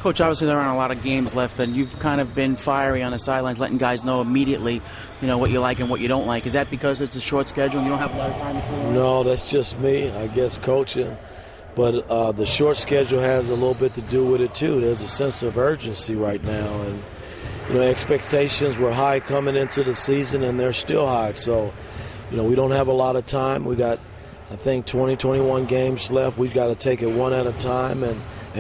Coach, obviously there aren't a lot of games left, and you've kind of been fiery on the sidelines, letting guys know immediately, what you like and what you don't like. Is that because it's a short schedule and you don't have a lot of time to play? No, that's just me, I guess, coaching. But the short schedule has a little bit to do with it, too. There's a sense of urgency right now. And, expectations were high coming into the season, and they're still high. So, we don't have a lot of time. We got, I think, 21 games left. We've got to take it one at a time and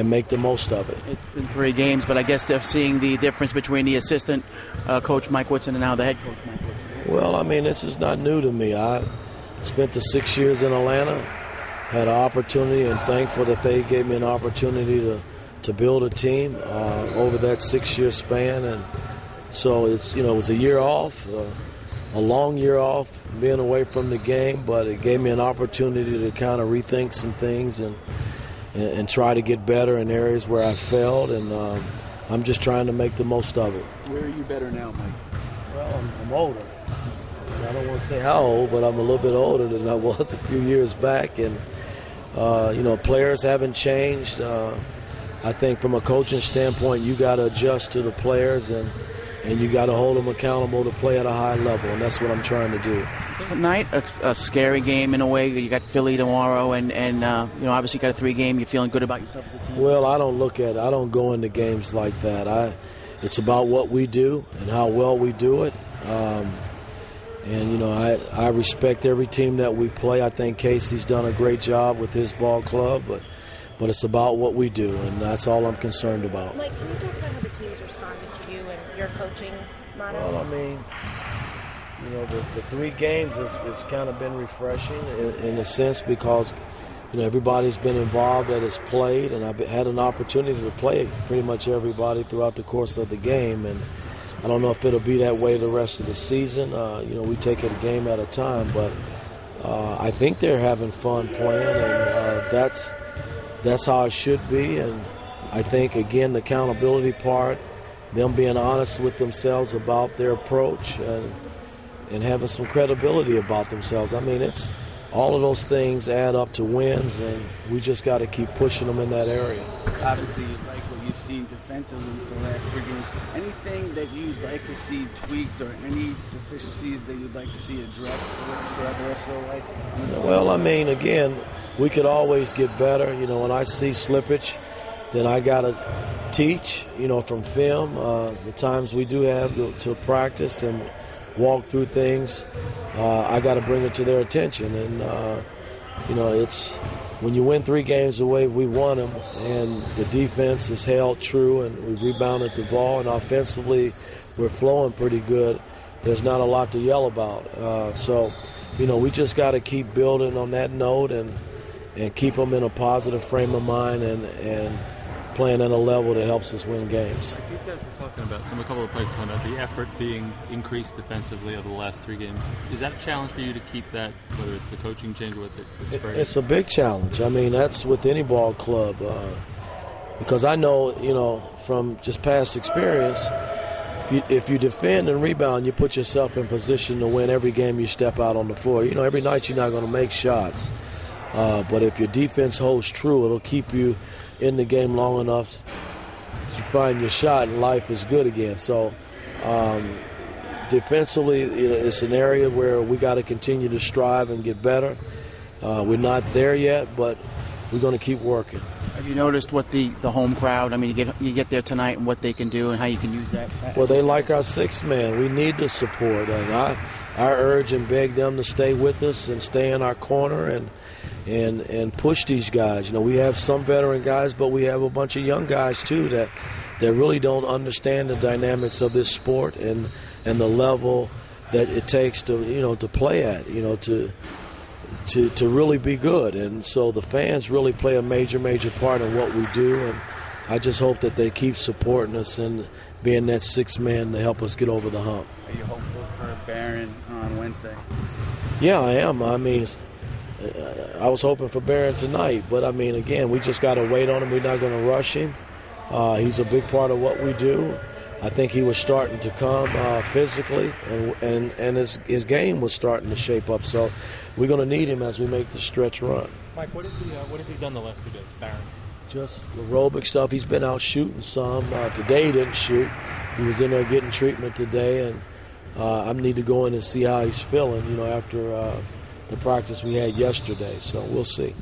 make the most of it. It's been 3 games, but I guess they're seeing the difference between the assistant coach, Mike Woodson, and now the head coach, Mike Woodson. Well, this is not new to me. I spent the 6 years in Atlanta, had an opportunity, and thankful that they gave me an opportunity to build a team over that 6-year span. And so it's it was a year off, a long year off, being away from the game, but it gave me an opportunity to kind of rethink some things and try to get better in areas where I failed, and I'm just trying to make the most of it. Where are you better now, Mike? Well, I'm older. I don't want to say how old, but I'm a little bit older than I was a few years back, and players haven't changed. I think from a coaching standpoint, you got to adjust to the players, and you got to hold them accountable to play at a high level, and that's what I'm trying to do. Tonight, a scary game in a way. You got Philly tomorrow, and obviously you got a 3-game. You're feeling good about yourself as a team? Well, I don't go into games like that. It's about what we do and how well we do it. I respect every team that we play. I think Casey's done a great job with his ball club, but it's about what we do, and that's all I'm concerned about. Mike, can you talk about how the team's responding to you and your coaching motto? Well, the 3 games has kind of been refreshing in a sense because, everybody's been involved that has played, and I've had an opportunity to play pretty much everybody throughout the course of the game. And I don't know if it'll be that way the rest of the season. We take it a game at a time, but I think they're having fun playing, and that's how it should be. And I think, again, the accountability part, them being honest with themselves about their approach and having some credibility about themselves. It's all of those things add up to wins, and we just got to keep pushing them in that area. Obviously, you like what you've seen defensively for the last 3 games. Anything that you'd like to see tweaked or any deficiencies that you'd like to see addressed throughout the rest of the way? Well, again, we could always get better. When I see slippage, then I got to teach, from film. The times we do have to practice and walk through things, I got to bring it to their attention. And, it's when you win 3 games the way we won them, and the defense has held true, and we've rebounded the ball, and offensively we're flowing pretty good, there's not a lot to yell about. So, we just got to keep building on that note and keep them in a positive frame of mind and playing at a level that helps us win games. These guys were talking about, a couple of players were talking about the effort being increased defensively over the last 3 games. Is that a challenge for you to keep that, whether it's the coaching change or the spread? It's a big challenge. That's with any ball club. Because I know, from just past experience, if you defend and rebound, you put yourself in position to win every game you step out on the floor. Every night you're not going to make shots. But if your defense holds true, it'll keep you in the game long enough you find your shot and life is good again. So defensively, it's an area where we got to continue to strive and get better. We're not there yet, but we're going to keep working. Have you noticed what the home crowd, you get there tonight and what they can do and how you can use that? Well, they like our 6th man. We need the support. And I urge and beg them to stay with us and stay in our corner and push these guys. We have some veteran guys, but we have a bunch of young guys too that really don't understand the dynamics of this sport and the level that it takes to to play at, to really be good. And so the fans really play a major part in what we do, and I just hope that they keep supporting us and being that 6th man to help us get over the hump. Are you hopeful for Barron on Wednesday? Yeah, I am. I was hoping for Barron tonight, but again, we just got to wait on him. We're not going to rush him. He's a big part of what we do. I think he was starting to come physically, and his game was starting to shape up. So we're going to need him as we make the stretch run. Mike, what has he done the last 2 days, Barron? Just aerobic stuff. He's been out shooting some. Today he didn't shoot. He was in there getting treatment today, and I need to go in and see how he's feeling, after the practice we had yesterday. So we'll see.